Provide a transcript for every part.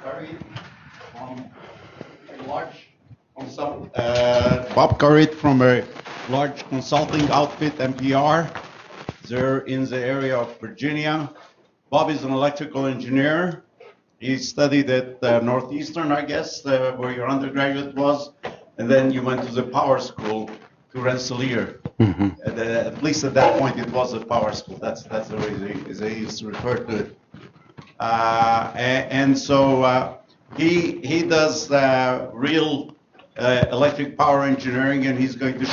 Carritte from a large Bob Carritte from a large consulting outfit, MPR. They're in the area of Virginia. Bob is an electrical engineer. He studied at Northeastern, I guess, where your undergraduate was, and then you went to the power school to Rensselaer. Mm-hmm. At least at that point, it was a power school. That's the way they used to refer to it. So he does real electric power engineering, and he's going to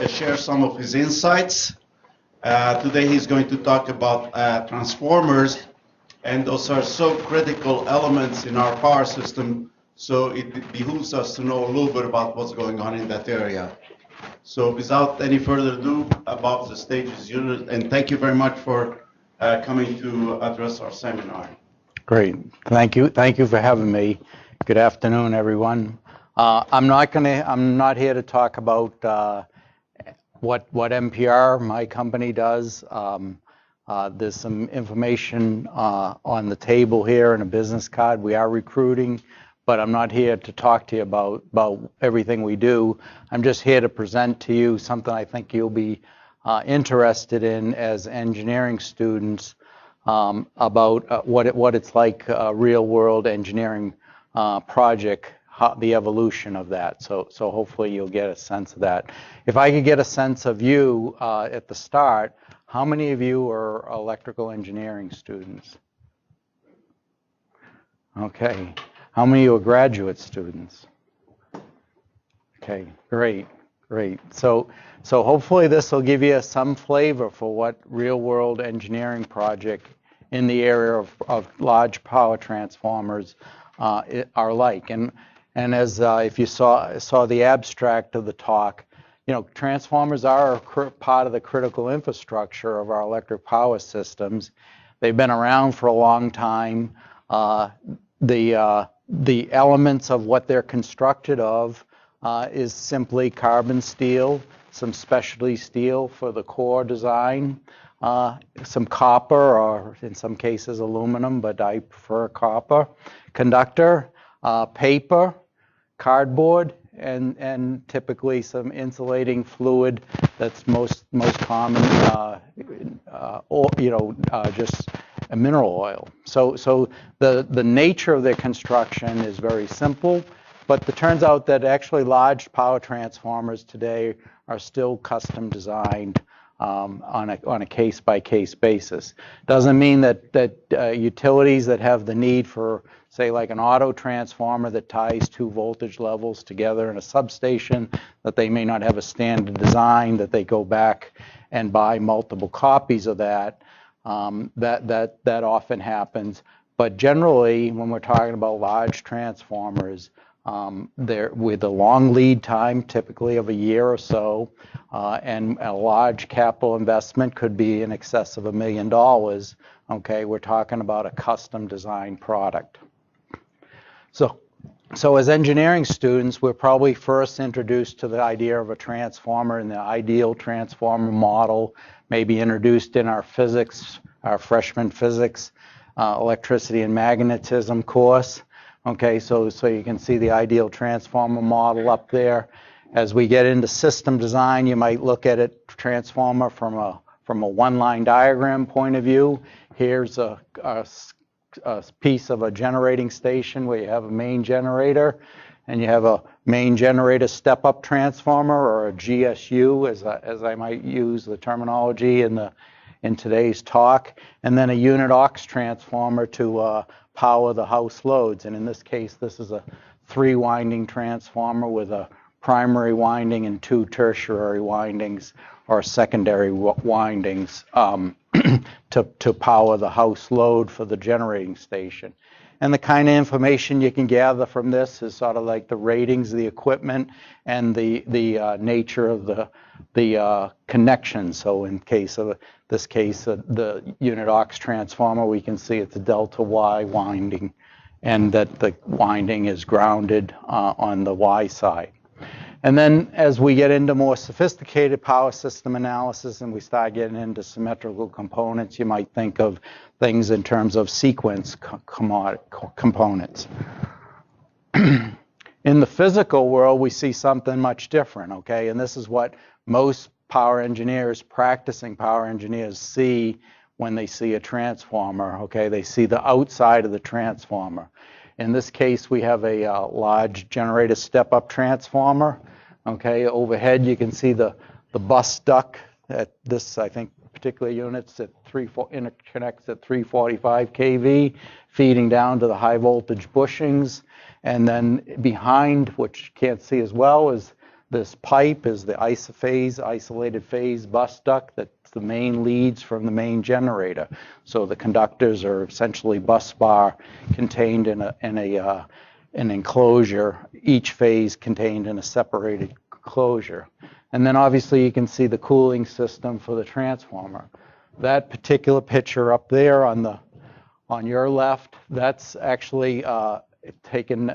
share some of his insights. Today he's going to talk about transformers, and those are so critical elements in our power system, so it behooves us to know a little bit about what's going on in that area. So without any further ado, Bob, the stage is yours, and thank you very much for coming to address our seminar. Great. Thank you for having me. Good afternoon, everyone. I'm not here to talk about what MPR, my company, does. There's some information on the table here and a business card. We are recruiting, but I'm not here to talk to you about everything we do. I'm just here to present to you something I think you'll be interested in as engineering students about what it's like a real-world engineering project, the evolution of that. So hopefully you'll get a sense of that. If I could get a sense of you at the start, how many of you are electrical engineering students? Okay. How many of you are graduate students? Okay, great. So hopefully this will give you some flavor for what real-world engineering project in the area of large power transformers are like. And as if you saw the abstract of the talk, you know, transformers are a part of the critical infrastructure of our electric power systems. They've been around for a long time. The elements of what they're constructed of is simply carbon steel, some specialty steel for the core design, some copper, or in some cases aluminum, but I prefer copper, conductor, paper, cardboard, and typically some insulating fluid that's most common, or just a mineral oil. So the nature of their construction is very simple, but it turns out that actually large power transformers today are still custom designed on a case-by-case basis. Doesn't mean that utilities that have the need for, say, like an auto transformer that ties two voltage levels together in a substation, that they may not have a standard design, that they go back and buy multiple copies of that. That often happens. But generally, when we're talking about large transformers, they're with a long lead time, typically of a year or so, and a large capital investment could be in excess of $1 million. Okay, we're talking about a custom designed product. So as engineering students, we're probably first introduced to the idea of a transformer and the ideal transformer model, maybe introduced in our physics, our freshman physics, electricity and magnetism course. Okay, so you can see the ideal transformer model up there. As we get into system design, you might look at it transformer from a one-line diagram point of view. Here's a piece of a generating station where you have a main generator, and you have a main generator step-up transformer, or a GSU, as I might use the terminology in today's talk, and then a unit aux transformer to power the house loads. And in this case, this is a 3-winding transformer with a primary winding and 2 tertiary windings or secondary windings to power the house load for the generating station. And the kind of information you can gather from this is sort of like the ratings of the equipment and the nature of the connection. So in this case, the unit aux transformer, we can see it's a delta Y winding, and that the winding is grounded on the Y side. And then as we get into more sophisticated power system analysis and we start getting into symmetrical components, you might think of things in terms of sequence components. In the physical world, we see something much different, okay? And this is what most power engineers, practicing power engineers, see when they see a transformer, okay? They see the outside of the transformer. In this case, we have a large generator step-up transformer, okay? Overhead, you can see the bus duct at this, I think, particular units at interconnects at 345 kV, feeding down to the high voltage bushings. And then behind, which you can't see as well, is this pipe is the isolated phase bus duct that's the main leads from the main generator. So the conductors are essentially bus bar contained in an enclosure, each phase contained in a separated enclosure. And then obviously you can see the cooling system for the transformer. That particular picture up there on your left, that's actually taken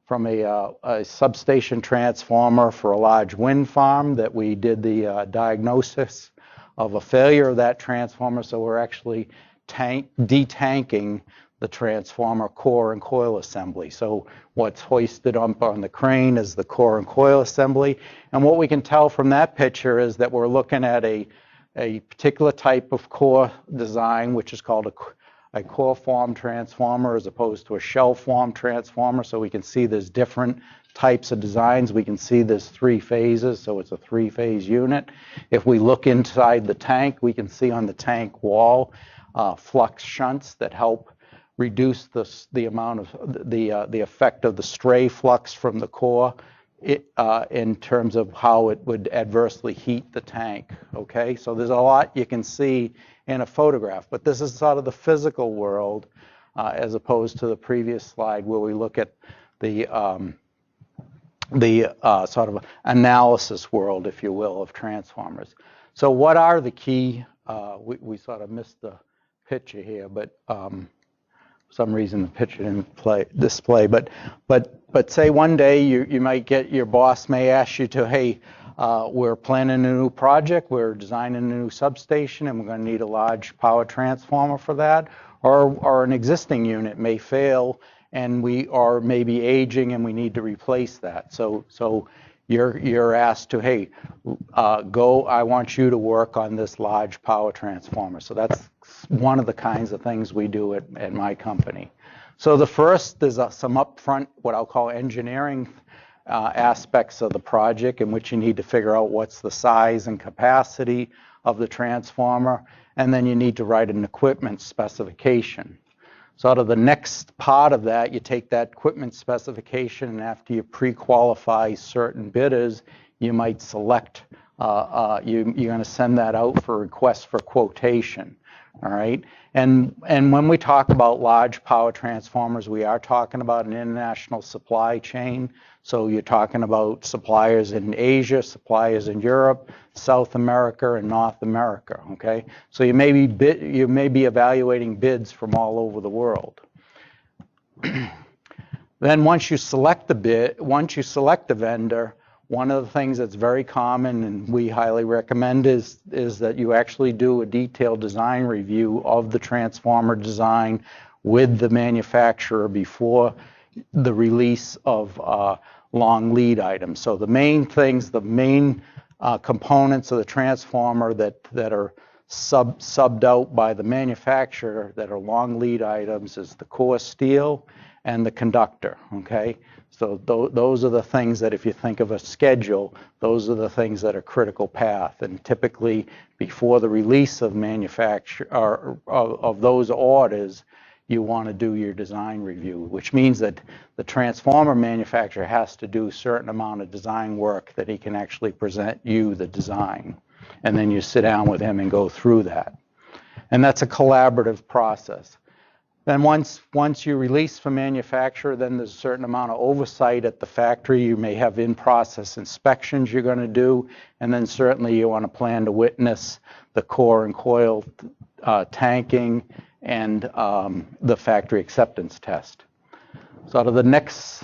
from a substation transformer for a large wind farm that we did the diagnosis of a failure of that transformer. So we're actually detanking the transformer core and coil assembly. So what's hoisted up on the crane is the core and coil assembly. And what we can tell from that picture is that we're looking at a particular type of core design, which is called a core form transformer as opposed to a shell form transformer. So we can see there's different types of designs. We can see there's 3 phases, so it's a 3-phase unit. If we look inside the tank, we can see on the tank wall flux shunts that help reduce the amount of the effect of the stray flux from the core in terms of how it would adversely heat the tank. Okay, so there's a lot you can see in a photograph, but this is sort of the physical world as opposed to the previous slide where we look at the sort of analysis world, if you will, of transformers. So what are the key, we sort of missed the picture here, but for some reason the picture didn't display, but say one day you might get, your boss may ask you to, hey, we're planning a new project, we're designing a new substation, and we're going to need a large power transformer for that, or an existing unit may fail and we are maybe aging and we need to replace that. So you're asked to, hey, I want you to work on this large power transformer. So that's one of the kinds of things we do at my company. So the first, there's some upfront, what I'll call engineering aspects of the project in which you need to figure out what's the size and capacity of the transformer, and then you need to write an equipment specification. So out of the next part of that, you take that equipment specification, and after you pre-qualify certain bidders, you might select, you're going to send that out for requests for quotation. All right, and when we talk about large power transformers, we are talking about an international supply chain. So you're talking about suppliers in Asia, suppliers in Europe, South America, and North America. Okay, so you may be evaluating bids from all over the world. Then once you select the vendor, one of the things that's very common and we highly recommend is that you actually do a detailed design review of the transformer design with the manufacturer before the release of long lead items. So the main things, the main components of the transformer that are subbed out by the manufacturer that are long lead items is the core steel and the conductor. Okay, so those are the things that, if you think of a schedule, those are the things that are critical path. And typically, before the release of of those orders, you want to do your design review, which means that the transformer manufacturer has to do a certain amount of design work that he can actually present you the design. And then you sit down with him and go through that. And that's a collaborative process. Then once you release from manufacturer, then there's a certain amount of oversight at the factory. You may have in-process inspections you're going to do, and then certainly you want to plan to witness the core and coil tanking and the factory acceptance test. So out of the next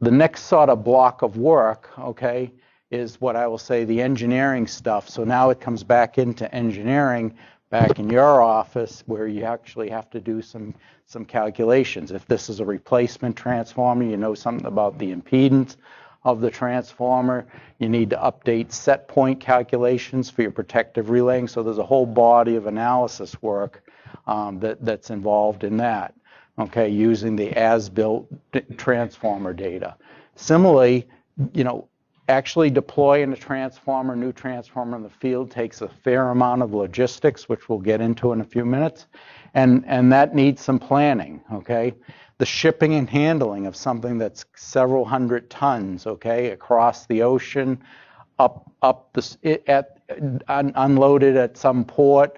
The next sort of block of work, okay, is what I will say the engineering stuff. So now it comes back into engineering back in your office where you actually have to do some calculations. If this is a replacement transformer, you know something about the impedance of the transformer. You need to update set point calculations for your protective relaying. So there's a whole body of analysis work that's involved in that, okay, using the as-built transformer data. Similarly, you know, actually deploying a transformer, new transformer in the field takes a fair amount of logistics, which we'll get into in a few minutes, and that needs some planning, okay? The shipping and handling of something that's several hundred tons, okay, across the ocean, unloaded at some port,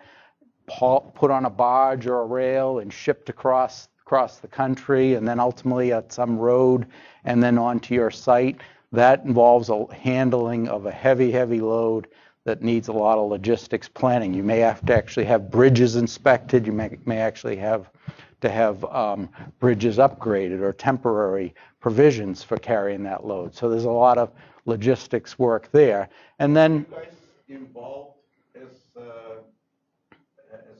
put on a barge or a rail and shipped across the country, and then ultimately at some road and then onto your site. That involves a handling of a heavy load that needs a lot of logistics planning. You may have to actually have bridges inspected. You may actually have to have bridges upgraded or temporary provisions for carrying that load. So there's a lot of logistics work there. And then, are you guys involved as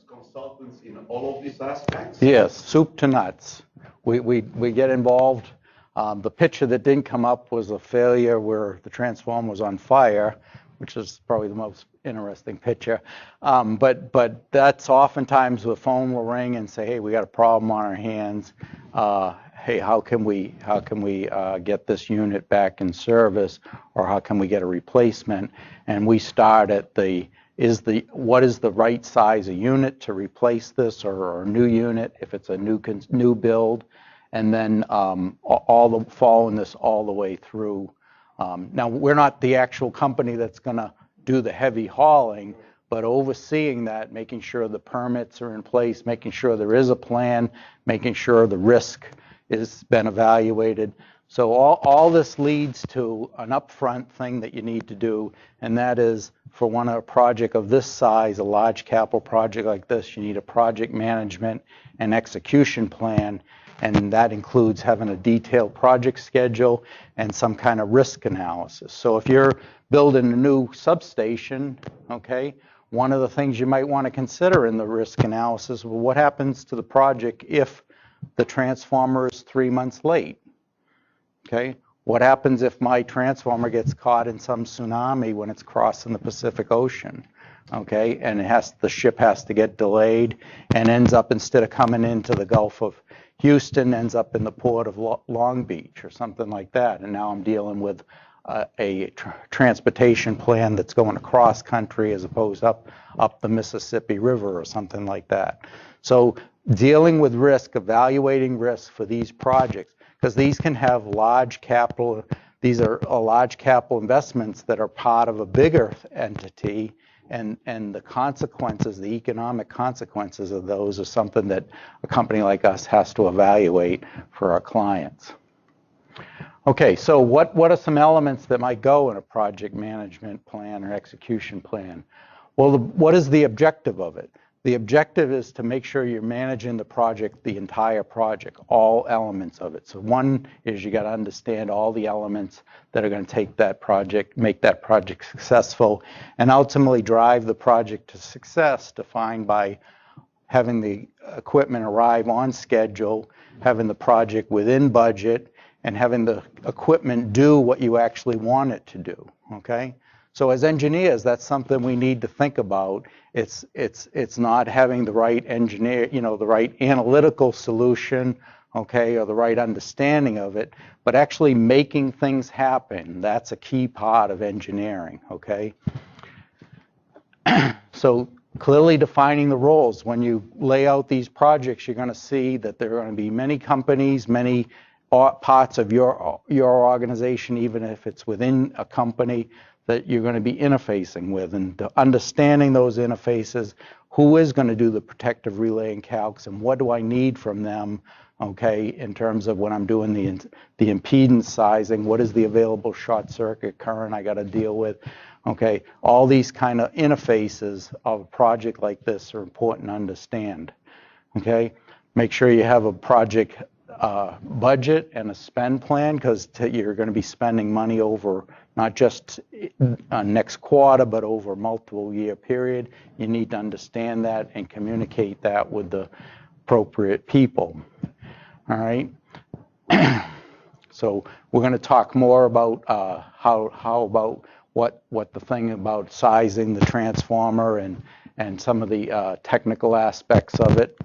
consultants in all of these aspects? yes, soup to nuts. We get involved. The picture that didn't come up was a failure where the transformer was on fire, which is probably the most interesting picture. But that's oftentimes the phone will ring and say, hey, we got a problem on our hands. Hey, how can we get this unit back in service, or how can we get a replacement? And we start at what is the right size of unit to replace this, or a new unit if it's a new build, and then following this all the way through. Now, we're not the actual company that's going to do the heavy hauling, but overseeing that, making sure the permits are in place, making sure there is a plan, making sure the risk has been evaluated. So all this leads to an upfront thing that you need to do, and that is for a project of this size, a large capital project like this, you need a project management and execution plan. And that includes having a detailed project schedule and some kind of risk analysis. So if you're building a new substation, okay, one of the things you might want to consider in the risk analysis, well, what happens to the project if the transformer is 3 months late? Okay, what happens if my transformer gets caught in some tsunami when it's crossing the Pacific Ocean? Okay, and the ship has to get delayed and ends up, instead of coming into the Gulf of Houston, ends up in the port of Long Beach or something like that. And now I'm dealing with a transportation plan that's going across country as opposed up the Mississippi River or something like that. So dealing with risk, evaluating risk for these projects, because these can have large capital, these are large capital investments that are part of a bigger entity. And the consequences, the economic consequences of those are something that a company like us has to evaluate for our clients. Okay, so what are some elements that might go in a project management plan or execution plan? Well, what is the objective of it? The objective is to make sure you're managing the project, the entire project, all elements of it. So one is you got to understand all the elements that are going to take that project, make that project successful, and ultimately drive the project to success, defined by having the equipment arrive on schedule, having the project within budget, and having the equipment do what you actually want it to do, okay? So as engineers, that's something we need to think about. It's not having the right engineer, the right analytical solution, okay, or the right understanding of it, but actually making things happen. That's a key part of engineering, okay? So clearly defining the roles. When you lay out these projects, you're going to see that there are going to be many companies, many parts of your organization, even if it's within a company, that you're going to be interfacing with, and understanding those interfaces, who is going to do the protective relaying calcs, and what do I need from them, okay, in terms of when I'm doing the impedance sizing, what is the available short circuit current I got to deal with, okay? All these kind of interfaces of a project like this are important to understand, okay? Make sure you have a project budget and a spend plan, because you're going to be spending money over not just next quarter, but over a multiple year period. You need to understand that and communicate that with the appropriate people. All right. So we're going to talk more about how about what the thing about sizing the transformer and some of the technical aspects of it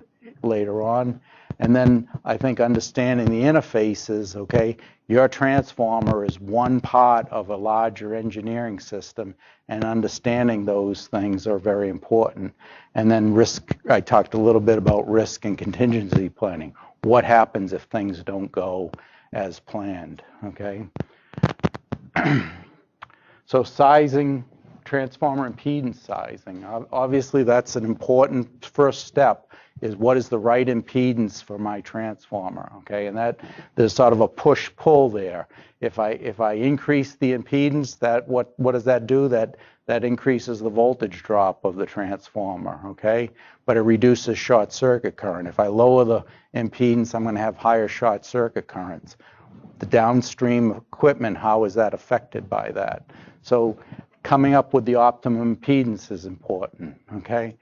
later on. And then I think understanding the interfaces, okay, your transformer is one part of a larger engineering system, and understanding those things are very important. And then risk, I talked a little bit about risk and contingency planning. What happens if things don't go as planned, okay? So sizing, transformer impedance sizing. Obviously, that's an important first step, is what is the right impedance for my transformer, okay? And that there's sort of a push-pull there. If I increase the impedance, that what does that do? That increases the voltage drop of the transformer, okay? But it reduces short circuit current. If I lower the impedance, I'm going to have higher short circuit currents. The downstream equipment, how is that affected by that? So coming up with the optimum impedance is important, okay?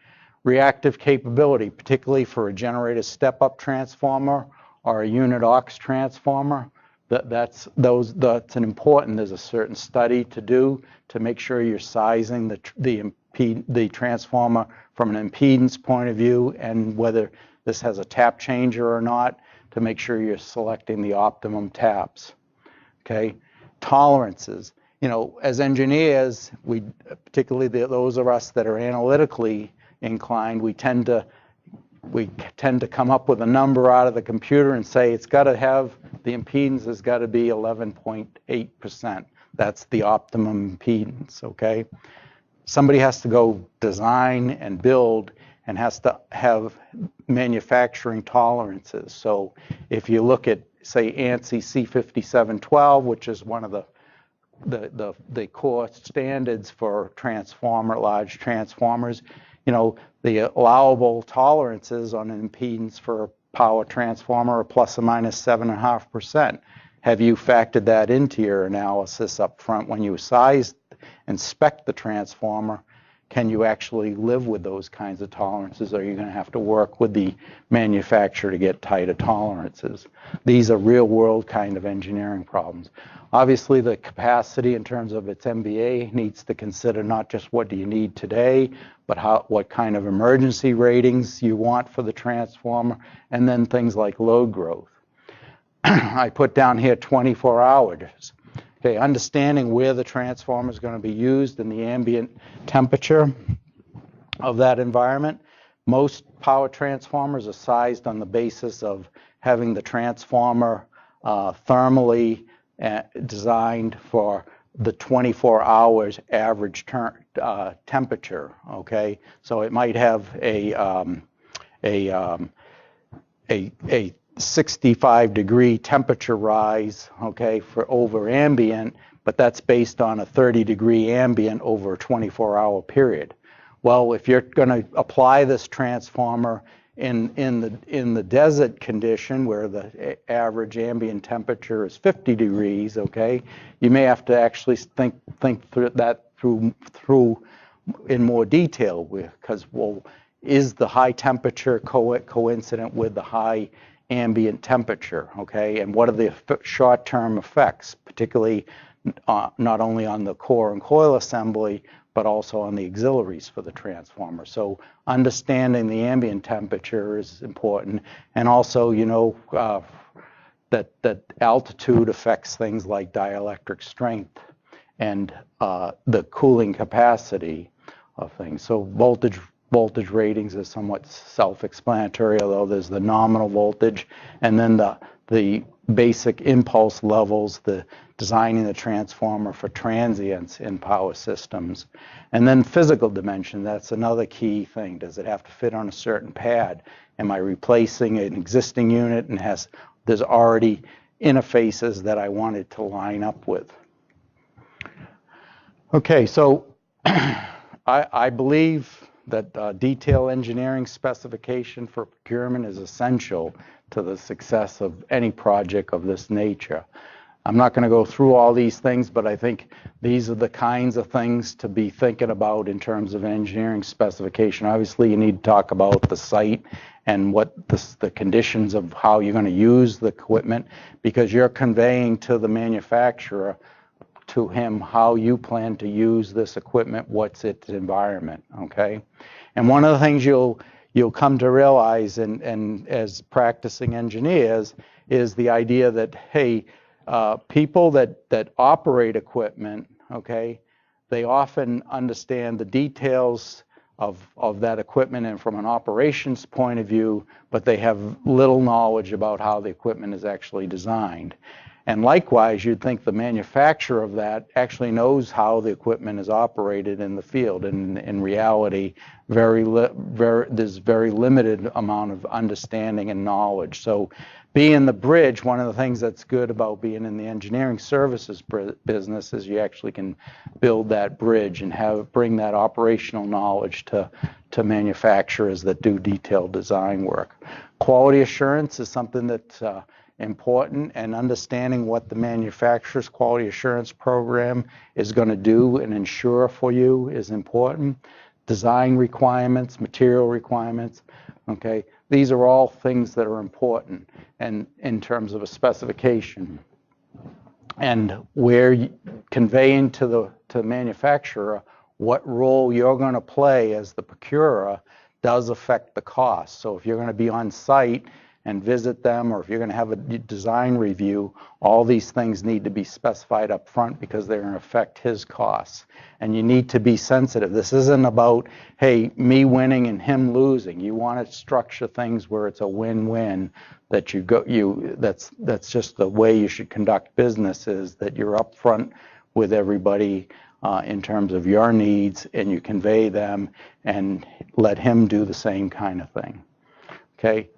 Reactive capability, particularly for a generator step-up transformer or a unit aux transformer, that's an important. There's a certain study to do to make sure you're sizing the transformer from an impedance point of view, and whether this has a tap changer or not, to make sure you're selecting the optimum taps. Okay, tolerances. You know, as engineers, particularly those of us that are analytically inclined, we tend to come up with a number out of the computer and say it's got to have, the impedance has got to be 11.8%. That's the optimum impedance, okay? Somebody has to go design and build and has to have manufacturing tolerances. So if you look at, say, ANSI C5712, which is one of the core standards for large transformers, you know, the allowable tolerances on an impedance for a power transformer are plus or minus 7.5%. Have you factored that into your analysis up front when you inspect the transformer? Can you actually live with those kinds of tolerances, or are you going to have to work with the manufacturer to get tighter tolerances? These are real-world kind of engineering problems. Obviously, the capacity in terms of its MVA needs to consider not just what do you need today, but what kind of emergency ratings you want for the transformer, and then things like load growth. I put down here 24 hours. Okay, understanding where the transformer is going to be used and the ambient temperature of that environment. Most power transformers are sized on the basis of having the transformer thermally designed for the 24 hours average temperature, okay? So it might have a 65-degree temperature rise, okay, for over ambient, but that's based on a 30-degree ambient over a 24-hour period. Well, if you're going to apply this transformer in the desert condition where the average ambient temperature is 50 degrees, okay, you may have to actually think through that through in more detail, because, well, is the high temperature coincident with the high ambient temperature, okay? And what are the short-term effects, particularly not only on the core and coil assembly, but also on the auxiliaries for the transformer. So understanding the ambient temperature is important, and also, you know, that altitude affects things like dielectric strength and the cooling capacity of things. So voltage ratings is somewhat self-explanatory, although there's the nominal voltage, and then the basic impulse levels, the designing the transformer for transients in power systems. And then physical dimension, that's another key thing. Does it have to fit on a certain pad? Am I replacing an existing unit and there's already interfaces that I want it to line up with? Okay, so I believe that detail engineering specification for procurement is essential to the success of any project of this nature. I'm not going to go through all these things, but I think these are the kinds of things to be thinking about in terms of engineering specification. Obviously, you need to talk about the site and what the conditions of how you're going to use the equipment, because you're conveying to the manufacturer, to him, how you plan to use this equipment, what's its environment, okay? And one of the things you'll come to realize and as practicing engineers is the idea that, hey, people that operate equipment, okay, they often understand the details of that equipment and from an operations point of view, but they have little knowledge about how the equipment is actually designed. And likewise, you'd think the manufacturer of that actually knows how the equipment is operated in the field. And in reality, there's very limited amount of understanding and knowledge. So being the bridge, one of the things that's good about being in the engineering services business is you actually can build that bridge and bring that operational knowledge to manufacturers that do detailed design work. Quality assurance is something that's important, and understanding what the manufacturer's quality assurance program is going to do and ensure for you is important. Design requirements, material requirements, okay? These are all things that are important and in terms of a specification. And where conveying to the manufacturer what role you're going to play as the procurer does affect the cost. So if you're going to be on site and visit them, or if you're going to have a design review, all these things need to be specified up front because they're going to affect his costs. And you need to be sensitive. This isn't about, hey, me winning and him losing. You want to structure things where it's a win-win, that that's just the way you should conduct business, is that you're up front with everybody in terms of your needs, and you convey them and let him do the same kind of thing. Okay?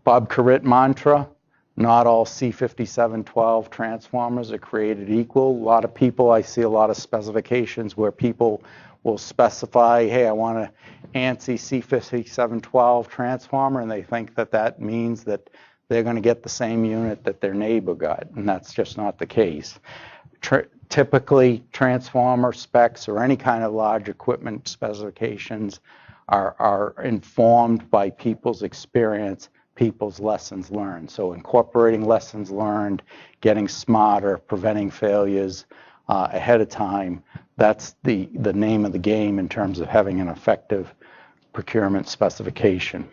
Bob Carritte mantra: not all C5712 transformers are created equal. A lot of people, I see a lot of specifications where people will specify, hey, I want an ANSI C5712 transformer, and they think that that means that they're going to get the same unit that their neighbor got, and that's just not the case. Typically, transformer specs or any kind of large equipment specifications are informed by people's experience, people's lessons learned. So incorporating lessons learned, getting smarter, preventing failures ahead of time, that's the name of the game in terms of having an effective procurement specification.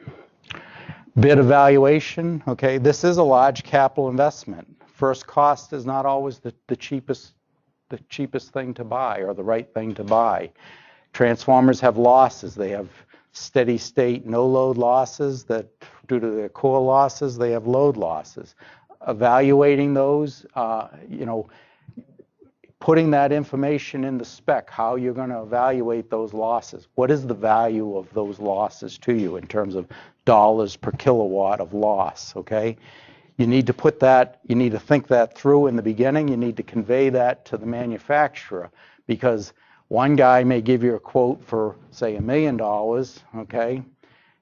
Bid evaluation, okay, this is a large capital investment. First cost is not always the cheapest thing to buy or the right thing to buy. Transformers have losses. They have steady state no load losses that due to their core losses, they have load losses. Evaluating those, putting that information in the spec, how you're going to evaluate those losses. What is the value of those losses to you in terms of dollars per kilowatt of loss, okay? You need to put that, you need to think that through in the beginning. You need to convey that to the manufacturer, because one guy may give you a quote for, say, $1 million, okay,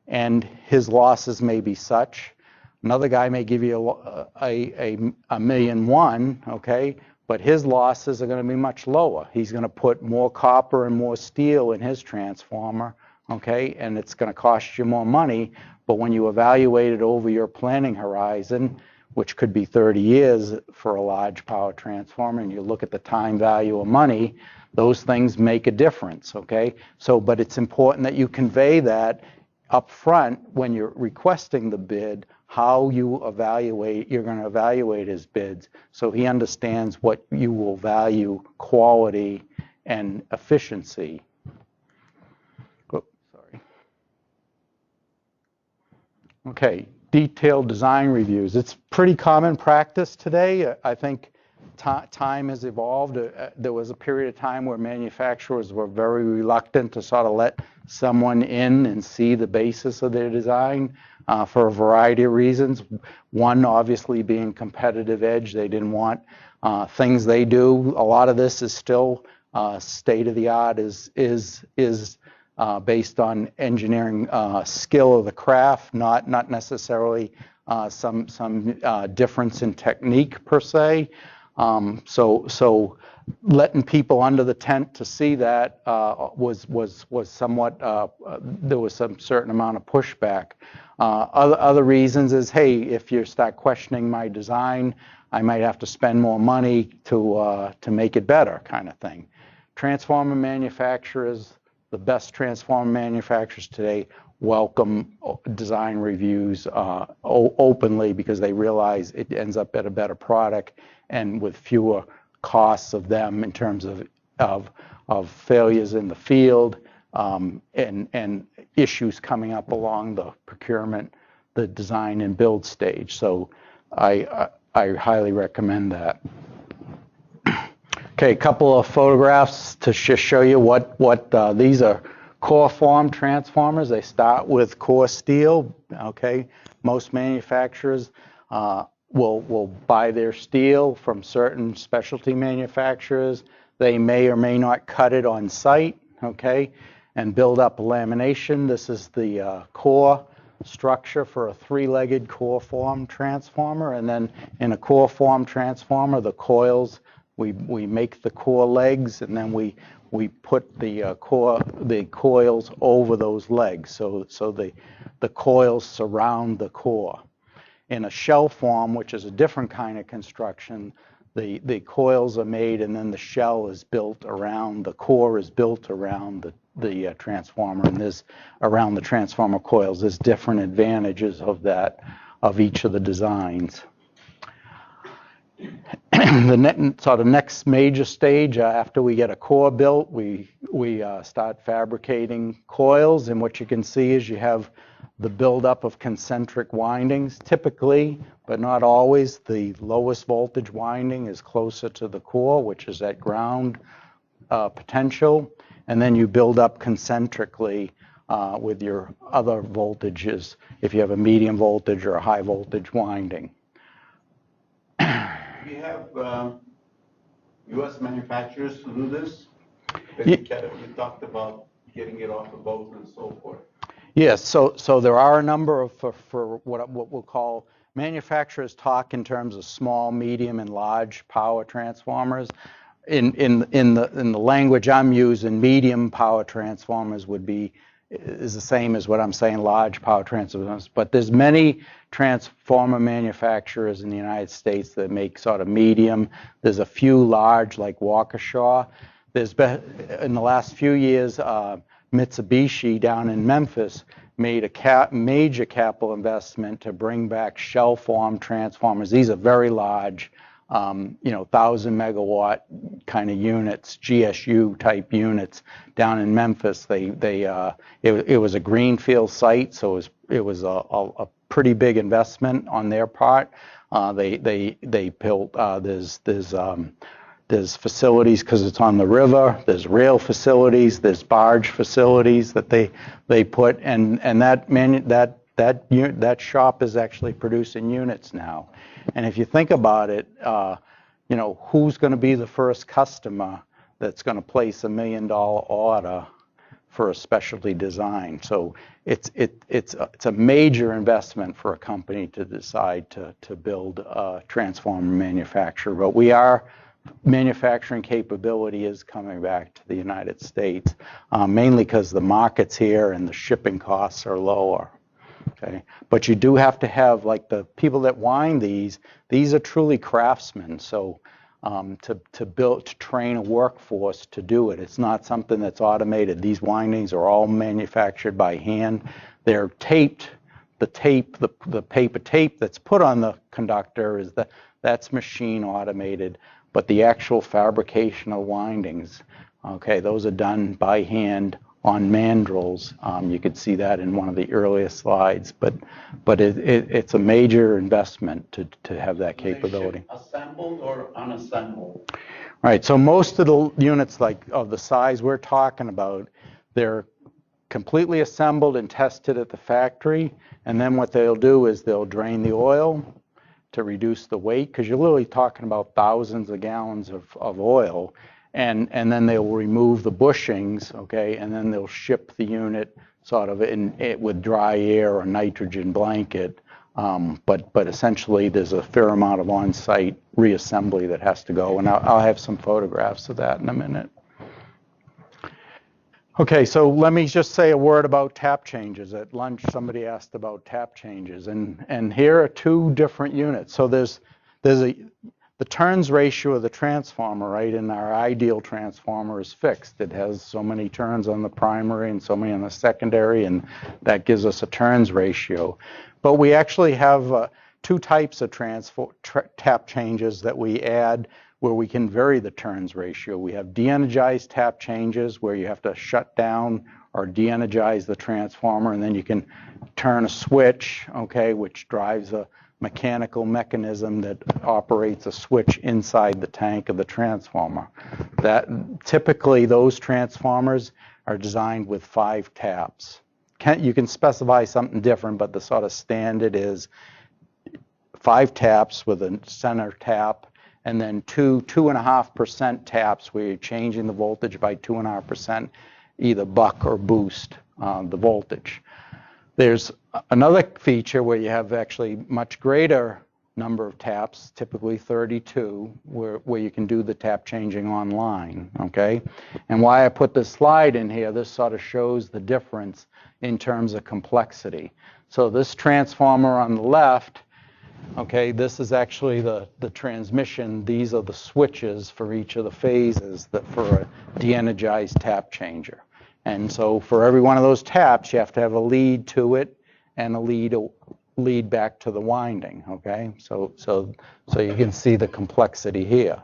and his losses may be such. Another guy may give you a million one, okay, but his losses are going to be much lower. He's going to put more copper and more steel in his transformer, okay, and it's going to cost you more money. But when you evaluate it over your planning horizon, which could be 30 years for a large power transformer, and you look at the time value of money, those things make a difference, okay? So, but it's important that you convey that up front when you're requesting the bid, how you evaluate, you're going to evaluate his bids, so he understands what you will value, quality and efficiency. Oh, sorry. Okay, detailed design reviews. It's pretty common practice today. I think time has evolved. There was a period of time where manufacturers were very reluctant to sort of let someone in and see the basis of their design for a variety of reasons. One, obviously, being competitive edge. They didn't want things they do. A lot of this is still state of the art, is based on engineering skill of the craft, not necessarily some difference in technique per se. So letting people under the tent to see that was somewhat, there was some certain amount of pushback. Other reasons is, hey, if you start questioning my design, I might have to spend more money to make it better, kind of thing. Transformer manufacturers, the best transformer manufacturers today, welcome design reviews openly because they realize it ends up at a better product and with fewer costs of them in terms of failures in the field and issues coming up along the procurement, the design and build stage. So I highly recommend that. Okay, a couple of photographs to show you what these are. Core form transformers. They start with core steel. Okay, most manufacturers will buy their steel from certain specialty manufacturers. They may or may not cut it on site. Okay, and build up a lamination. This is the core structure for a three-legged core form transformer, and then in a core form transformer, the coils. We make the core legs, and then we put the coils over those legs, so the coils surround the core. In a shell form, which is a different kind of construction, the coils are made, and then the shell is built around, the core is built around the transformer, and there's around the transformer coils. There's different advantages of that, of each of the designs. The next major stage after we get a core built, we start fabricating coils, and what you can see is you have the buildup of concentric windings. Typically, but not always, the lowest voltage winding is closer to the core, which is at ground potential, and then you build up concentrically with your other voltages if you have a medium voltage or a high voltage winding. We have U.S. manufacturers to do this. You talked about getting it off the boat and so forth. Yes, so there are a number of for what we'll call manufacturers talk in terms of small, medium, and large power transformers. In the language I'm using, medium power transformers is the same as what I'm saying, large power transformers. But there's many transformer manufacturers in the United States that make sort of medium. There's a few large, like Waukesha. There's been, in the last few years, Mitsubishi down in Memphis made a major capital investment to bring back shell form transformers. These are very large, 1,000 megawatt kind of units, GSU type units down in Memphis. It was a greenfield site, so it was a pretty big investment on their part. They built there's facilities because it's on the river. There's rail facilities. There's barge facilities that they put, and that shop is actually producing units now. And if you think about it, who's going to be the first customer that's going to place $1 million order for a specialty design? So it's a major investment for a company to decide to build a transformer manufacturer. But manufacturing capability is coming back to the United States, mainly because the markets here and the shipping costs are lower. Okay, but you do have to have, like, the people that wind these are truly craftsmen. So to train a workforce to do it, it's not something that's automated. These windings are all manufactured by hand. They're taped. The paper tape that's put on the conductor that's machine automated, but the actual fabrication of windings, okay, those are done by hand on mandrels. You could see that in one of the earliest slides, but it's a major investment to have that capability. Assembled or unassembled? Right. So most of the units, like of the size we're talking about, they're completely assembled and tested at the factory, and then what they'll do is they'll drain the oil to reduce the weight, because you're literally talking about thousands of gallons of oil. and then they'll remove the bushings, okay, and then they'll ship the unit sort of with dry air or nitrogen blanket. But essentially, there's a fair amount of on-site reassembly that has to go, and I'll have some photographs of that in a minute. Okay, so let me just say a word about tap changes. At lunch, somebody asked about tap changes, and here are two different units. So there's the turns ratio of the transformer, right, in our ideal transformer is fixed. It has so many turns on the primary and so many on the secondary, and that gives us a turns ratio. But we actually have two types of tap changes that we add where we can vary the turns ratio. We have de-energized tap changes where you have to shut down or de-energize the transformer, and then you can turn a switch, okay, which drives a mechanical mechanism that operates a switch inside the tank of the transformer. That typically those transformers are designed with 5 taps. You can specify something different, but the sort of standard is 5 taps with a center tap, and then 2.5% taps where you're changing the voltage by 2.5%, either buck or boost the voltage. There's another feature where you have actually much greater number of taps, typically 32, where you can do the tap changing online, okay? And why I put this slide in here, this sort of shows the difference in terms of complexity. So this transformer on the left, okay, this is actually the transmission. These are the switches for each of the phases for a de-energized tap changer. And so for every one of those taps, you have to have a lead to it and a lead back to the winding, okay? So you can see the complexity here.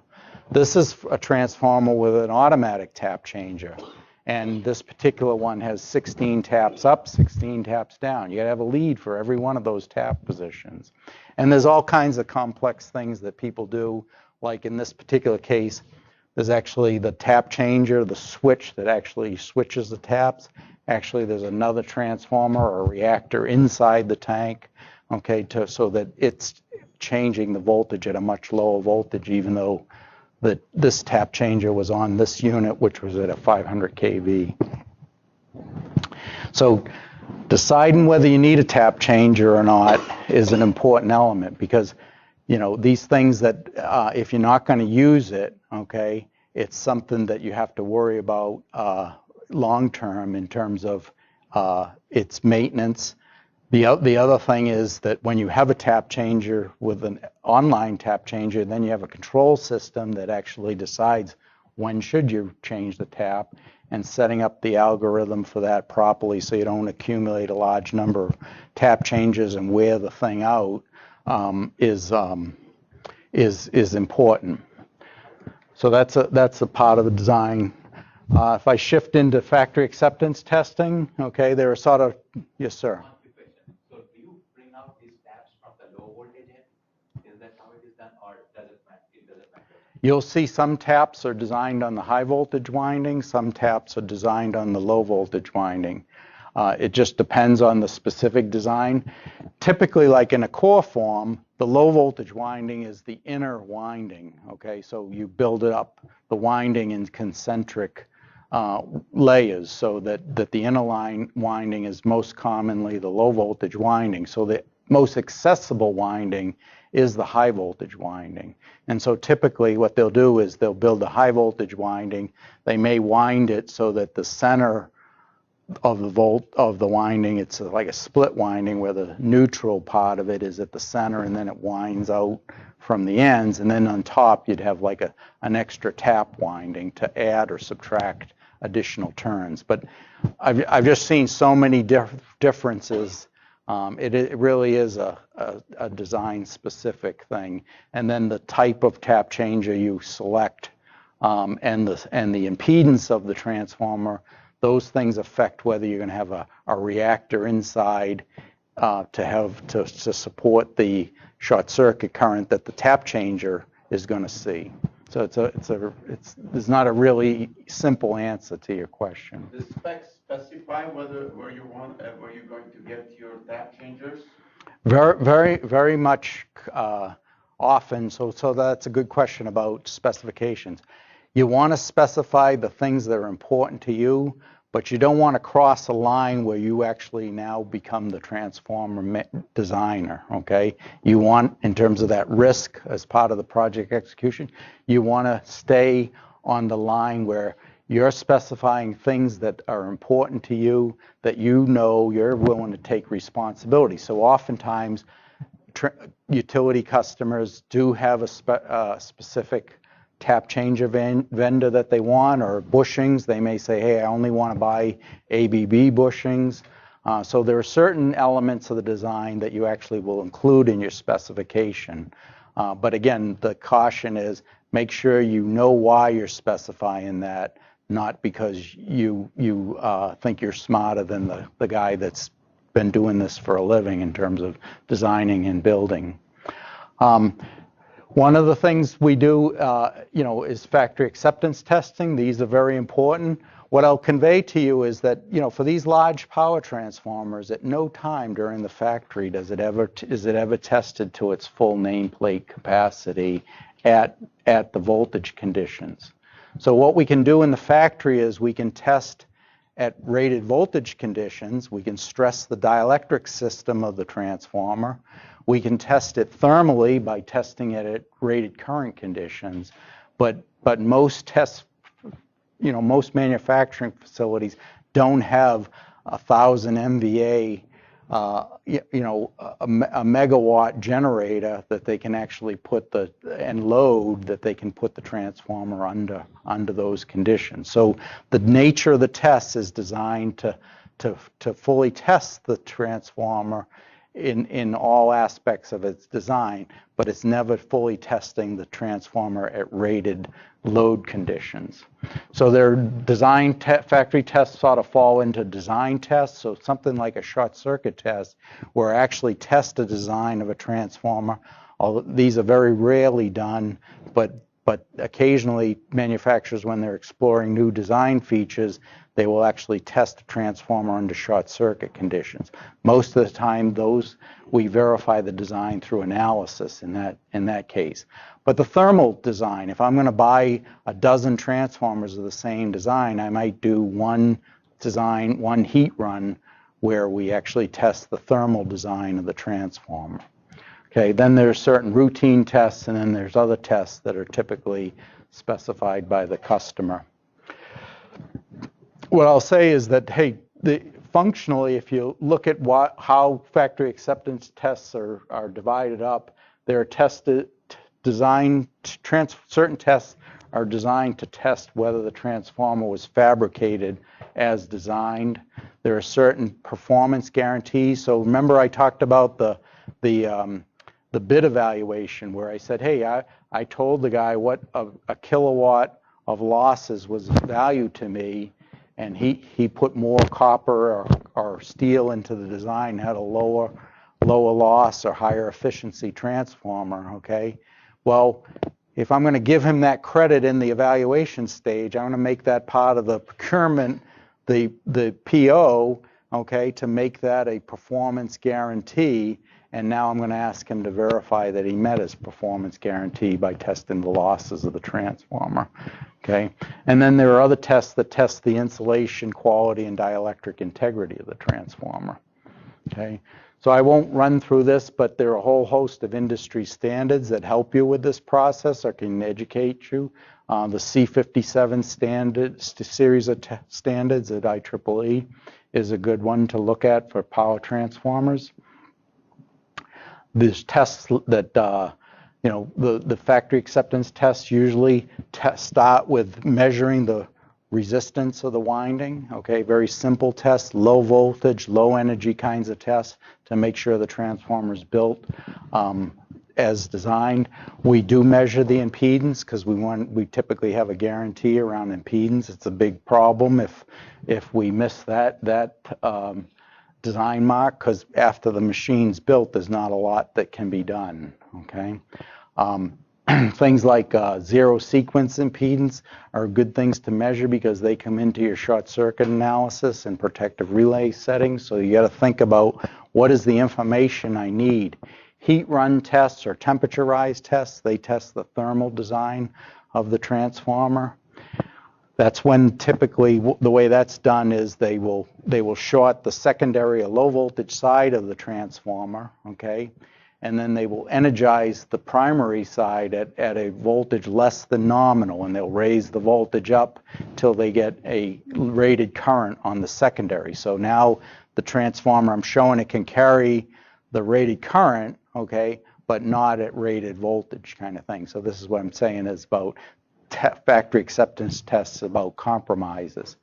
This is a transformer with an automatic tap changer. And this particular one has 16 taps up, 16 taps down. You gotta have a lead for every one of those tap positions. And there's all kinds of complex things that people do, like in this particular case, there's actually the tap changer, the switch that actually switches the taps. Actually, there's another transformer or a reactor inside the tank, okay, so that it's changing the voltage at a much lower voltage, even though this tap changer was on this unit, which was at a 500 kV. So deciding whether you need a tap changer or not is an important element because, you know, these things that if you're not going to use it, okay, it's something that you have to worry about long term in terms of its maintenance. The other thing is that when you have a tap changer with an online tap changer, then you have a control system that actually decides when should you change the tap, and setting up the algorithm for that properly so you don't accumulate a large number of tap changes and wear the thing out is important. So that's a part of the design. If I shift into factory acceptance testing, okay, there are sort of, yes, sir. So do you bring out these taps from the low voltage end? Is that how it is done, or does it matter? It doesn't matter. You'll see some taps are designed on the high voltage winding, some taps are designed on the low voltage winding. It just depends on the specific design. Typically, like in a core form, the low voltage winding is the inner winding, okay? So you build it up, the winding in concentric layers so that the inner line winding is most commonly the low voltage winding. So the most accessible winding is the high voltage winding. And so typically what they'll do is they'll build a high voltage winding. They may wind it so that the center of the winding, it's like a split winding where the neutral part of it is at the center and then it winds out from the ends, and then on top you'd have like an extra tap winding to add or subtract additional turns. But I've just seen so many differences. It really is a design specific thing. And then the type of tap changer you select and the impedance of the transformer, those things affect whether you're going to have a reactor inside to support the short circuit current that the tap changer is going to see. So there's not a really simple answer to your question. The specs specify where you're going to get your tap changers? Very much often. So that's a good question about specifications. You want to specify the things that are important to you, but you don't want to cross a line where you actually now become the transformer designer, okay? You want, in terms of that risk as part of the project execution, you want to stay on the line where you're specifying things that are important to you, that you know you're willing to take responsibility. So oftentimes, utility customers do have a specific tap changer vendor that they want, or bushings. They may say, hey, I only want to buy ABB bushings. So there are certain elements of the design that you actually will include in your specification. But again, the caution is make sure you know why you're specifying that, not because you think you're smarter than the guy that's been doing this for a living in terms of designing and building. One of the things we do, is factory acceptance testing. These are very important. What I'll convey to you is that, for these large power transformers, at no time during the factory is it ever tested to its full nameplate capacity at the voltage conditions. So what we can do in the factory is we can test at rated voltage conditions. We can stress the dielectric system of the transformer. We can test it thermally by testing it at rated current conditions. But most tests, most manufacturing facilities don't have 1,000 MVA, a megawatt generator that they can actually and load that they can put the transformer under those conditions. So the nature of the test is designed to fully test the transformer in all aspects of its design, but it's never fully testing the transformer at rated load conditions. So their factory tests sort of fall into design tests. So something like a short circuit test, where I actually test a design of a transformer. These are very rarely done, but occasionally manufacturers, when they're exploring new design features, they will actually test a transformer under short circuit conditions. Most of the time, we verify the design through analysis in that case. But the thermal design, if I'm going to buy a dozen transformers of the same design, I might do one heat run where we actually test the thermal design of the transformer. Okay, then there's certain routine tests, and then there's other tests that are typically specified by the customer. What I'll say is that, hey, functionally, if you look at how factory acceptance tests are divided up, they're certain tests are designed to test whether the transformer was fabricated as designed. There are certain performance guarantees. So remember I talked about the bid evaluation, where I said, hey, I told the guy what a kilowatt of losses was valued to me, and he put more copper or steel into the design, had a lower loss or higher efficiency transformer, okay? Well, if I'm going to give him that credit in the evaluation stage, I'm going to make that part of the procurement, the PO, okay, to make that a performance guarantee. And now I'm going to ask him to verify that he met his performance guarantee by testing the losses of the transformer, okay? And then there are other tests that test the insulation quality and dielectric integrity of the transformer, okay? So I won't run through this, but there are a whole host of industry standards that help you with this process or can educate you. The C57 series of standards at IEEE is a good one to look at for power transformers. There's tests that, the factory acceptance tests usually start with measuring the resistance of the winding, okay? Very simple tests, low voltage, low energy kinds of tests to make sure the transformer is built as designed. We do measure the impedance because we typically have a guarantee around impedance. It's a big problem if we miss that design mark, because after the machine's built, there's not a lot that can be done, okay? Things like zero sequence impedance are good things to measure because they come into your short circuit analysis and protective relay settings. So you got to think about, what is the information I need? Heat run tests or temperature rise tests, they test the thermal design of the transformer. That's when typically the way that's done is they will short the secondary or low voltage side of the transformer, okay? And then they will energize the primary side at a voltage less than nominal, and they'll raise the voltage up till they get a rated current on the secondary. So now the transformer I'm showing, it can carry the rated current, okay, but not at rated voltage kind of thing. So this is what I'm saying is about factory acceptance tests, about compromises.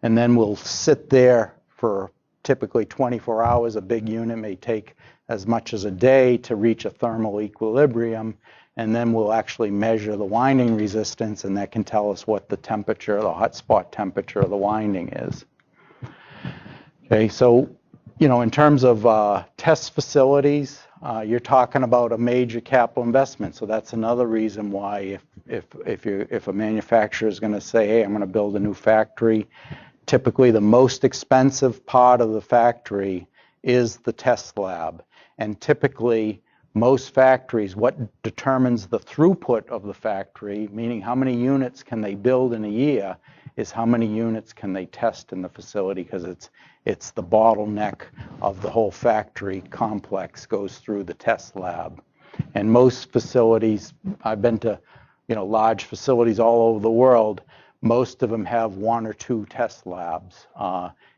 And then we'll sit there for typically 24 hours. A big unit may take as much as a day to reach a thermal equilibrium, and then we'll actually measure the winding resistance, and that can tell us what the temperature, the hot spot temperature of the winding is. Okay, so, you know, in terms of test facilities, you're talking about a major capital investment. So that's another reason why if a manufacturer is going to say, hey, I'm going to build a new factory, typically the most expensive part of the factory is the test lab. And typically most factories, what determines the throughput of the factory, meaning how many units can they build in a year, is how many units can they test in the facility, because it's the bottleneck of the whole factory complex goes through the test lab. And most facilities, I've been to, you know, large facilities all over the world, most of them have 1 or 2 test labs.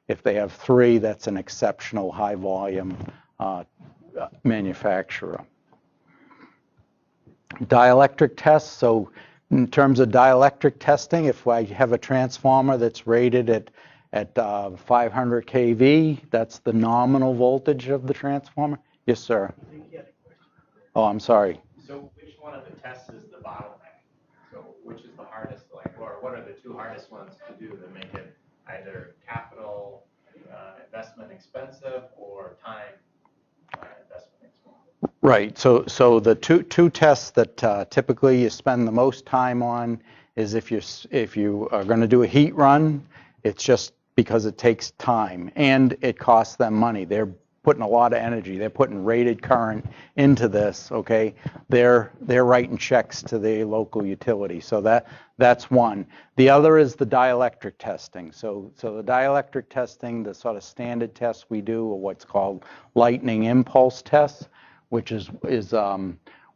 If they have 3, that's an exceptional high volume manufacturer. Dielectric tests, so in terms of dielectric testing, if I have a transformer that's rated at 500 kV, that's the nominal voltage of the transformer. Yes, sir. Oh, I'm sorry. So which one of the tests is the bottleneck? So which is the hardest, like, or what are the 2 hardest ones to do to make it either capital investment expensive or time investment expensive? Right. So the two tests that typically you spend the most time on is if you are going to do a heat run, it's just because it takes time and it costs them money. They're putting a lot of energy. They're putting rated current into this. Okay. They're writing checks to the local utility. So that's one. The other is the dielectric testing. So the dielectric testing, the sort of standard tests we do are what's called lightning impulse tests, which is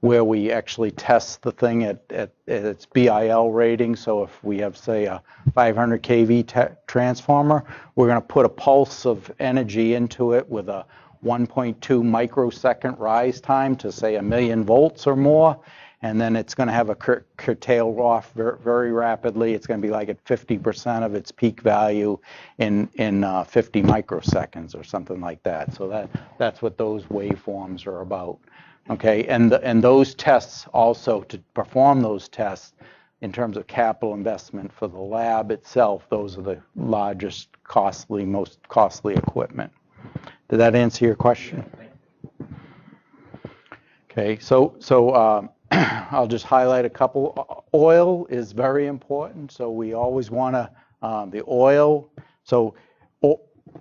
where we actually test the thing at its BIL rating. So if we have, say, a 500 kV transformer, we're going to put a pulse of energy into it with a 1.2 microsecond rise time to, say, 1,000,000 volts or more. And then it's going to have a curtail off very rapidly. It's going to be like at 50% of its peak value in 50 microseconds or something like that. So that's what those waveforms are about. Okay, and those tests also, to perform those tests in terms of capital investment for the lab itself, those are the largest, most costly equipment. Did that answer your question? Okay, so I'll just highlight a couple. Oil is very important, so we always want to, the oil, so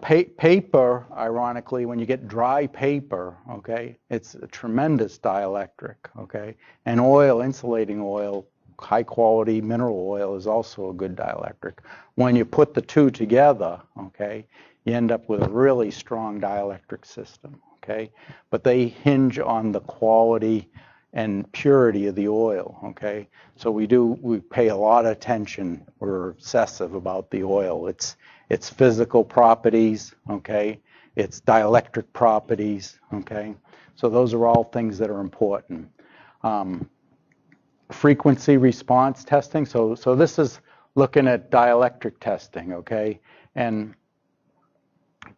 paper, ironically, when you get dry paper, okay, it's a tremendous dielectric, okay, and oil, insulating oil, high quality mineral oil is also a good dielectric. When you put the two together, okay, you end up with a really strong dielectric system, okay, but they hinge on the quality and purity of the oil, okay, so we pay a lot of attention, we're obsessive about the oil, its physical properties, okay, its dielectric properties, okay, so those are all things that are important. Frequency response testing, so this is looking at dielectric testing, okay, and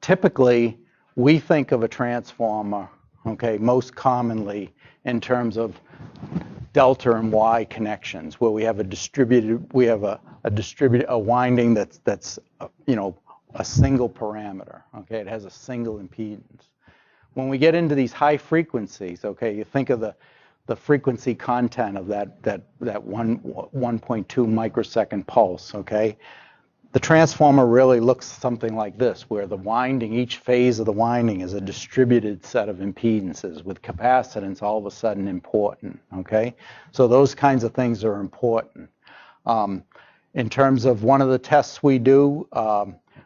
typically we think of a transformer, okay, most commonly in terms of delta and Y connections, where we have a winding that's you know, a single parameter, okay, it has a single impedance. When we get into these high frequencies, okay, you think of the frequency content of that 1.2 microsecond pulse, okay, the transformer really looks something like this, where the winding, each phase of the winding is a distributed set of impedances with capacitance all of a sudden important, okay? So those kinds of things are important. In terms of one of the tests we do,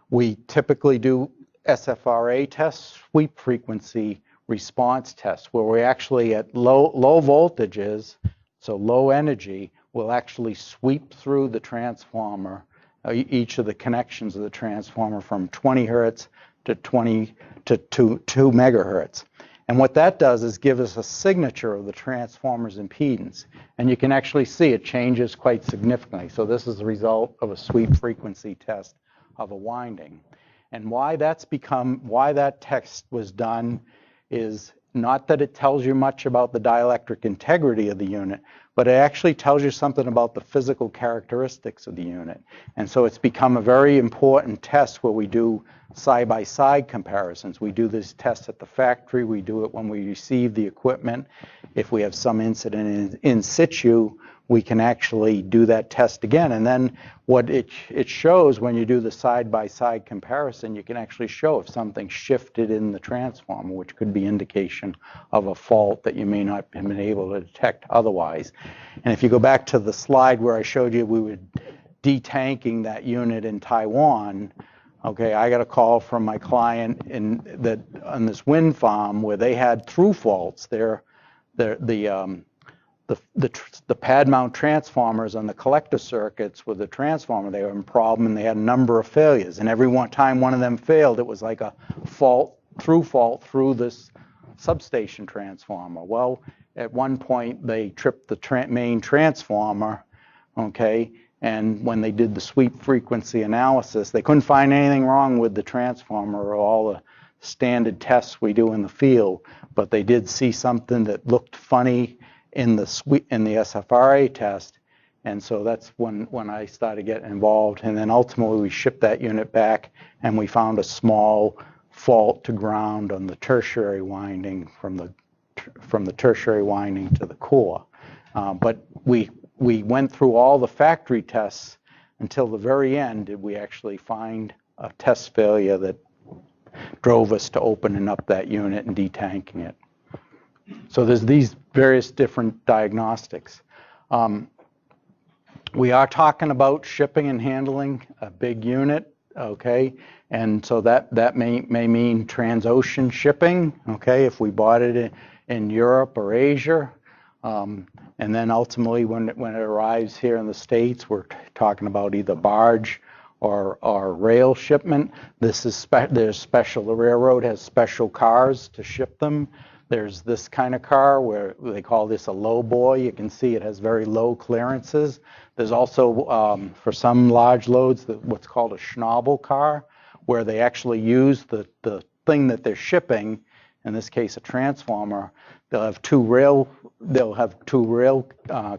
we typically do SFRA tests, sweep frequency response tests, where we actually at low voltages, so low energy, will actually sweep through the transformer, each of the connections of the transformer from 20 hertz to 2 megahertz. And what that does is give us a signature of the transformer's impedance. And you can actually see it changes quite significantly. So this is the result of a sweep frequency test of a winding. And why that test was done is not that it tells you much about the dielectric integrity of the unit, but it actually tells you something about the physical characteristics of the unit. And so it's become a very important test where we do side-by-side comparisons. We do this test at the factory. We do it when we receive the equipment. If we have some incident in situ, we can actually do that test again. And then what it shows when you do the side-by-side comparison, you can actually show if something shifted in the transformer, which could be indication of a fault that you may not have been able to detect otherwise. And if you go back to the slide where I showed you we were detanking that unit in Taiwan, okay, I got a call from my client on this wind farm where they had through faults. The pad mount transformers on the collector circuits with the transformer, they were in problem and they had a number of failures. And every time one of them failed, it was like a fault through this substation transformer. Well, at one point they tripped the main transformer, okay, and when they did the sweep frequency analysis, they couldn't find anything wrong with the transformer or all the standard tests we do in the field, but they did see something that looked funny in the SFRA test, and so that's when I started getting involved. And then ultimately we shipped that unit back, and we found a small fault to ground on the tertiary winding from the tertiary winding to the core. But we went through all the factory tests until the very end did we actually find a test failure that drove us to opening up that unit and detanking it. So there's these various different diagnostics. We are talking about shipping and handling a big unit, okay? And so that may mean transocean shipping, okay, if we bought it in Europe or Asia. And then ultimately when it arrives here in the States, we're talking about either barge or rail shipment. There's special, the railroad has special cars to ship them. There's this kind of car where they call this a low boy. You can see it has very low clearances. There's also, for some large loads, what's called a schnabel car, where they actually use the thing that they're shipping, in this case a transformer. They'll have two rail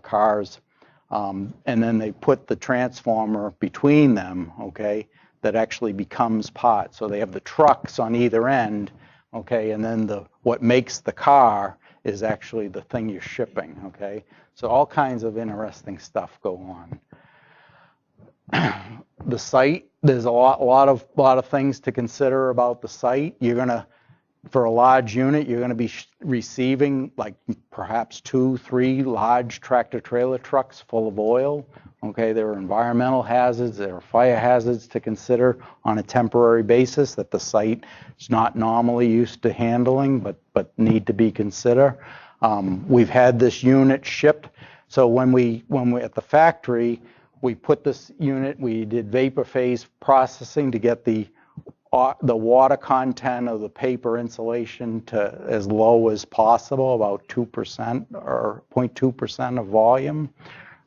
cars, and then they put the transformer between them, okay, that actually becomes part. So they have the trucks on either end, okay, and then what makes the car is actually the thing you're shipping, okay? So all kinds of interesting stuff go on. The site, there's a lot of things to consider about the site. For a large unit, you're gonna be receiving like perhaps 2-3 large tractor trailer trucks full of oil. Okay, there are environmental hazards, there are fire hazards to consider on a temporary basis that the site is not normally used to handling, but need to be considered. We've had this unit shipped, so when we at the factory, we put this unit, we did vapor phase processing to get the water content of the paper insulation to as low as possible, about 2% or 0.2% of volume,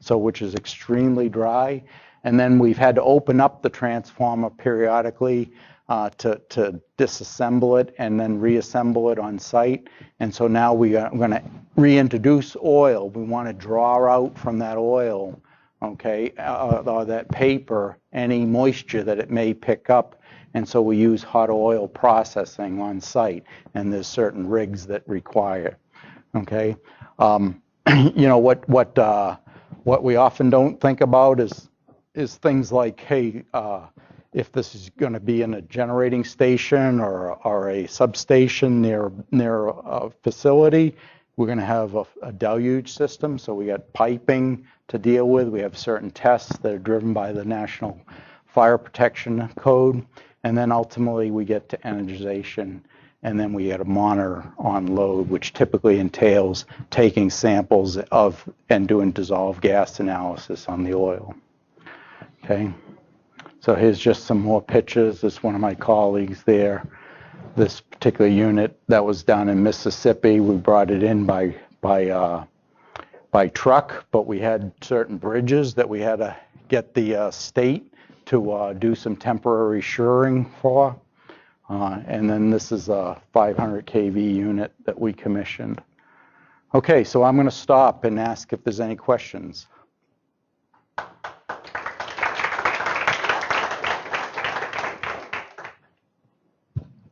so which is extremely dry. And then we've had to open up the transformer periodically to disassemble it and then reassemble it on site. And so now we are going to reintroduce oil. We want to draw out from that oil, okay, or that paper, any moisture that it may pick up. And so we use hot oil processing on site, and there's certain rigs that require, okay? You know, what we often don't think about is things like, hey, if this is going to be in a generating station or a substation near a facility, We're going to have a deluge system, so we got piping to deal with. We have certain tests that are driven by the National Fire Protection Code, and then ultimately we get to energization, and then we get a monitor on load, which typically entails taking samples of and doing dissolved gas analysis on the oil. Okay, so here's just some more pictures. This is one of my colleagues there. This particular unit that was down in Mississippi, we brought it in by truck, but we had certain bridges that we had to get the state to do some temporary shoring for. And then this is a 500 kV unit that we commissioned. Okay, so I'm going to stop and ask if there's any questions.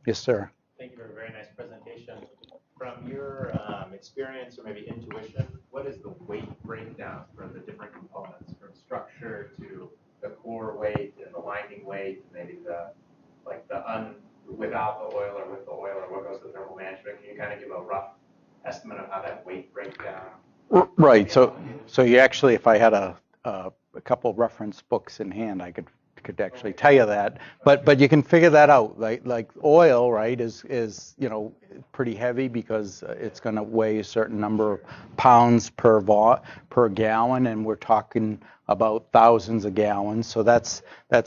Yes, sir. Thank you for a very nice presentation. From your experience or maybe intuition, what is the weight breakdown for the different components, from structure to the core weight and the winding weight, maybe without the oil or with the oil, or what goes to thermal management? Can you kind of give a rough estimate of how that weight breaks down? Right. So you actually, if I had a couple of reference books in hand, I could actually tell you that. But you can figure that out. Like oil, right, is pretty heavy because it's going to weigh a certain number of pounds per gallon, and we're talking about thousands of gallons. So that's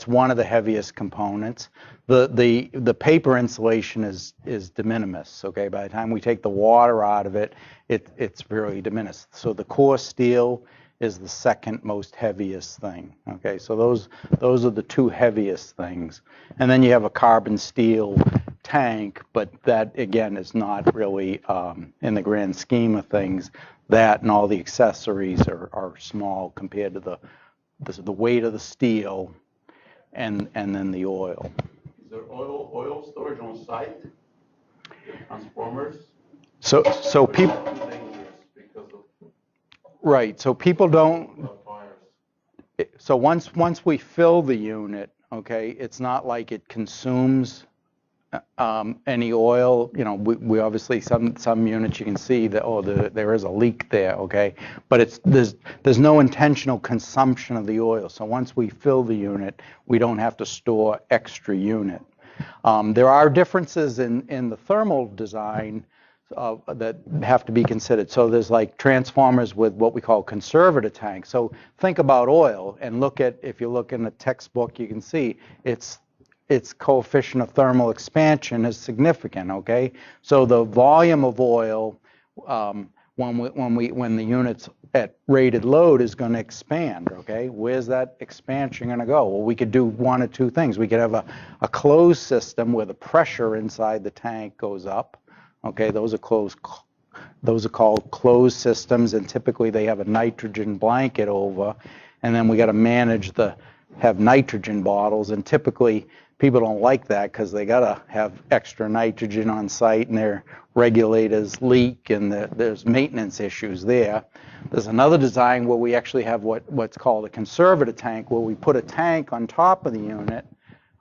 one of the heaviest components. The paper insulation is de minimis. Okay, by the time we take the water out of it, it's really de minimis. So the core steel is the second most heaviest thing. Okay, so those are the two heaviest things. And then you have a carbon steel tank, but that again is not really in the grand scheme of things. That and all the accessories are small compared to the weight of the steel and then the oil. Is there oil storage on site? Transformers? So people. Right. So people don't. So once we fill the unit, okay, it's not like it consumes any oil. We obviously some units you can see that there is a leak there, okay, but there's no intentional consumption of the oil. So once we fill the unit, we don't have to store extra unit. There are differences in the thermal design that have to be considered. So there's like transformers with what we call conservator tanks. So think about oil and if you look in the textbook, you can see its coefficient of thermal expansion is significant. Okay, so the volume of oil when the unit's at rated load is going to expand. Okay, where's that expansion going to go? Well, we could do one of two things. We could have a closed system where the pressure inside the tank goes up. Okay, those are called closed systems, and typically they have a nitrogen blanket over, and then we got to have nitrogen bottles, and typically people don't like that because they got to have extra nitrogen on site, and their regulators leak, and there's maintenance issues there. There's another design where we actually have what's called a conservator tank, where we put a tank on top of the unit.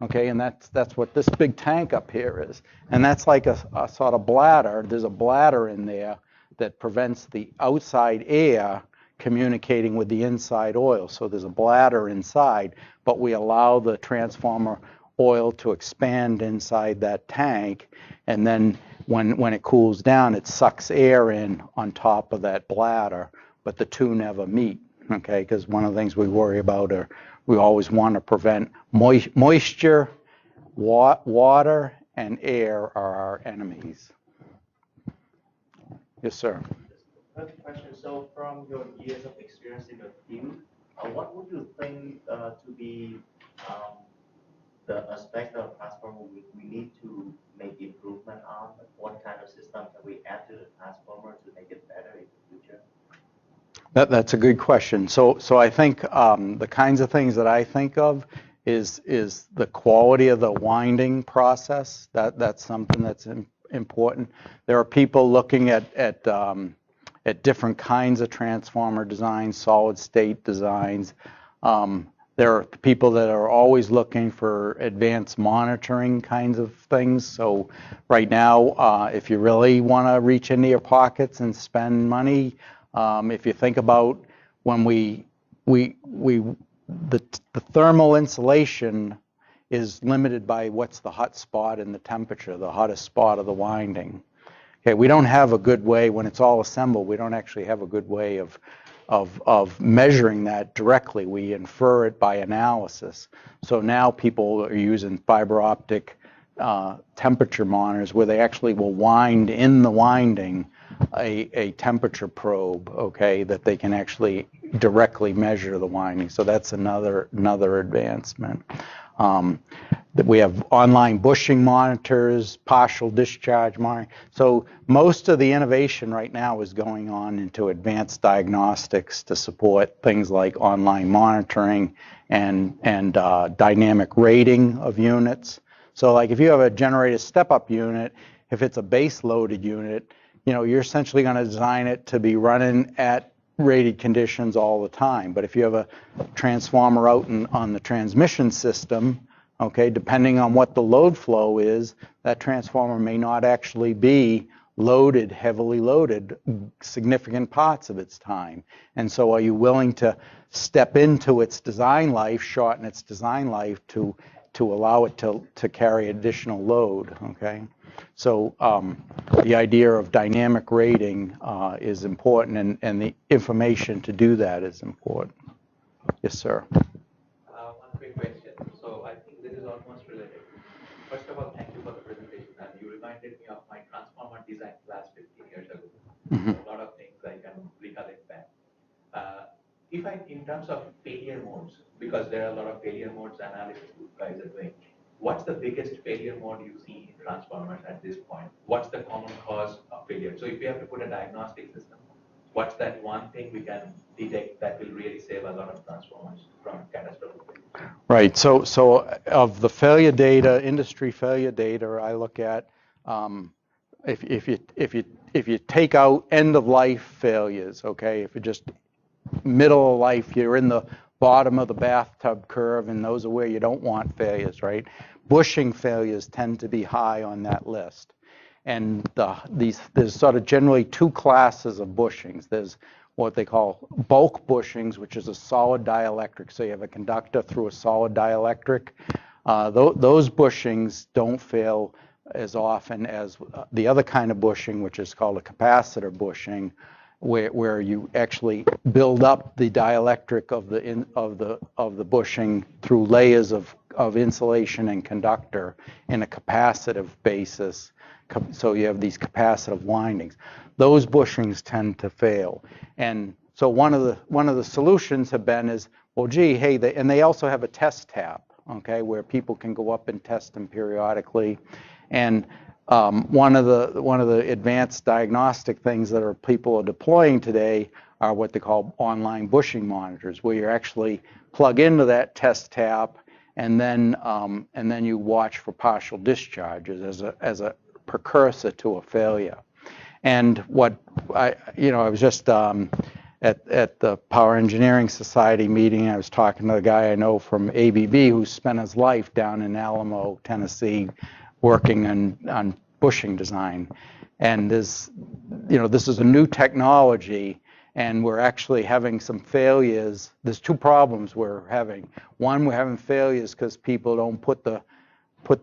Okay, and that's what this big tank up here is. And that's like a sort of bladder. There's a bladder in there that prevents the outside air communicating with the inside oil. So there's a bladder inside, but we allow the transformer oil to expand inside that tank, and then when it cools down, it sucks air in on top of that bladder, but the two never meet. Okay, because one of the things we worry about we always want to prevent moisture, water, and air are our enemies. Yes, sir. Another question. So, from your years of experience in the field, what would you think to be the aspect of transformer we need to make improvement on? What kind of system can we add to the transformer to make it better in the future? That's a good question. So I think the kinds of things that I think of is the quality of the winding process. That's something that's important. There are people looking at different kinds of transformer designs, solid state designs. there are people that are always looking for advanced monitoring kinds of things. So right now, if you really want to reach into your pockets and spend money, if you think about when the thermal insulation is limited by what's the hot spot in the temperature, the hottest spot of the winding. Okay, we don't have a good way, when it's all assembled, we don't actually have a good way of measuring that directly. We infer it by analysis. So now people are using fiber optic temperature monitors where they actually will wind in the winding a temperature probe, okay, that they can actually directly measure the winding. So that's another advancement. We have online bushing monitors, partial discharge monitoring. So most of the innovation right now is going on into advanced diagnostics to support things like online monitoring and dynamic rating of units. So like if you have a generator step-up unit, if it's a base-loaded unit, you're essentially going to design it to be running at rated conditions all the time. But if you have a transformer out on the transmission system, okay, depending on what the load flow is, that transformer may not actually be loaded, heavily loaded, significant parts of its time. And so are you willing to step into its design life, shorten its design life to allow it to carry additional load, okay? So the idea of dynamic rating is important, and the information to do that is important. Yes, sir. One quick question. So I think this is almost related. First of all, thank you for the presentation. And you reminded me of my transformer design class 15 years ago. Mm-hmm. So a lot of things I can recollect back. In terms of failure modes, because there are a lot of failure modes analysis you guys are doing, what's the biggest failure mode you see in transformers at this point? What's the common cause of failure? So if we have to put a diagnostic system, what's that one thing we can detect that will really save a lot of transformers from catastrophic failure? Right. So of the failure data, industry failure data, I look at if you take out end of life failures, okay, if you just middle of life, you're in the bottom of the bathtub curve, and those are where you don't want failures, right? Bushing failures tend to be high on that list. And there's sort of generally two classes of bushings. There's what they call bulk bushings, which is a solid dielectric. So you have a conductor through a solid dielectric. Those bushings don't fail as often as the other kind of bushing, which is called a capacitor bushing, where you actually build up the dielectric of the bushing through layers of insulation and conductor in a capacitive basis. So you have these capacitive windings. Those bushings tend to fail, and so one of the solutions have been is, well, gee, hey, and they also have a test tap, okay, where people can go up and test them periodically, and one of the advanced diagnostic things that people are deploying today are what they call online bushing monitors, where you actually plug into that test tap and then you watch for partial discharges as a precursor to a failure. And what I was just at the Power Engineering Society meeting. I was talking to a guy I know from ABB who spent his life down in Alamo, Tennessee, working on bushing design. And this is a new technology, and we're actually having some failures. There's two problems we're having. One, we're having failures because people don't put the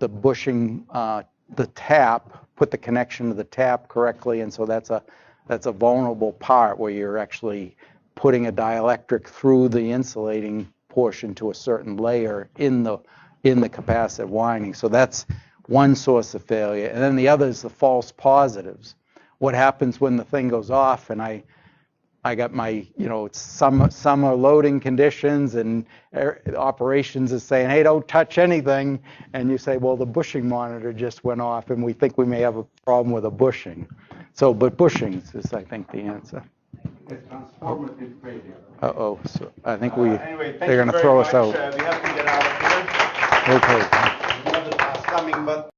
bushing, put the connection to the tap correctly, and so that's a vulnerable part where you're actually putting a dielectric through the insulating portion to a certain layer in the capacitive winding. So that's one source of failure. And then the other is the false positives. What happens when the thing goes off and I got my, it's summer loading conditions, and operations is saying, hey, don't touch anything. And you say, well, the bushing monitor just went off, and we think we may have a problem with a bushing. So, but bushings is, I think, the answer. It's transformative failure. Uh-oh. So I think Anyway, thank they're you going to very throw much. us out. We have to get out of here. Okay. Another class coming, but